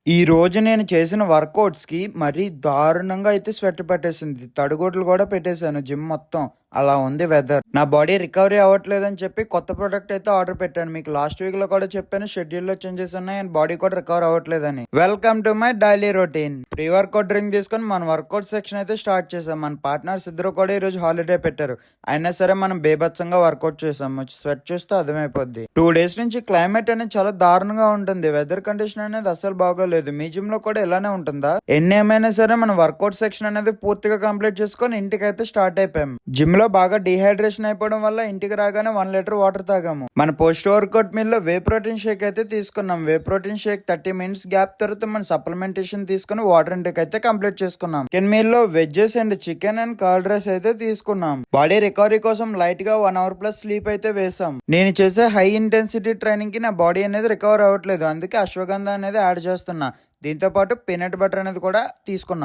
ఈ రోజు నేను చేసిన వర్కౌట్స్‌కి మరీ దారుణంగా అయితే స్వెట్ పట్టేసింది. తడిగుడ్లు కూడా పెట్టేసాను జిమ్ మొత్తం. అలా ఉంది వెదర్. నా బాడీ రికవరీ అవ్వట్లేదని చెప్పి కొత్త ప్రొడక్ట్ అయితే ఆర్డర్ పెట్టాను. మీకు లాస్ట్ వీక్‌లో కూడా చెప్పాను షెడ్యూల్‌లో చేంజెస్ ఉన్నాయి అండ్ బాడీ కూడా రికవర్ అవ్వట్లేదని. Welcome to my daily routine. Pre workout drink తీసుకొని మన వర్కౌట్ సెక్షన్ అయితే స్టార్ట్ చేసాం. మన పార్ట్నర్స్ ఇద్దరు కూడా ఈరోజు హాలిడే పెట్టారు. అయినా సరే మనం బేభత్సంగా వర్కౌట్ చేసాము. స్వెట్ చూస్తే అర్థమైపోద్ది. 2 డేస్ నుంచి క్లైమేట్ అనేది చాలా దారుణంగా ఉంటుంది. వెదర్ కండిషన్ అనేది అస్సలు బాగోలేదు. మీ జిమ్ లో కూడా ఇలానే ఉంటుందా? ఎన్ని ఏమైనా సరే మన వర్కౌట్ సెక్షన్ అనేది పూర్తిగా కంప్లీట్ చేసుకొని ఇంటికైతే స్టార్ట్ అయిపోయాం. జిమ్ లో బాగా డిహైడ్రేషన్ అయిపోవడం వల్ల ఇంటికి రాగానే 1 లీటర్ వాటర్ తాగాము. మన పోస్ట్ వర్కౌట్ మీల్ లో వే ప్రోటీన్ షేక్ అయితే తీసుకున్నాం. Whey protein shake 30 minutes gap తర్వాత మన సప్లిమెంటేషన్ తీసుకుని వాటర్ ఇంటికి అయితే కంప్లీట్ చేసుకున్నాం. చికెన్ మీల్ లో veggies and chicken and curd rice అయితే తీసుకున్నాం. బాడీ రికవరీ కోసం లైట్ గా 1 అవర్ ప్లస్ స్లీప్ అయితే వేసాం. నేను చేసే హై ఇంటెన్సిటీ ట్రైనింగ్ కి నా బాడీ అనేది రికవర్ అవ్వట్లేదు. అందుకే అశ్వగంధ అనేది యాడ్ చేస్తున్నా. దీంతో పాటు పీనట్ బటర్ అనేది కూడా తీసుకున్నాం.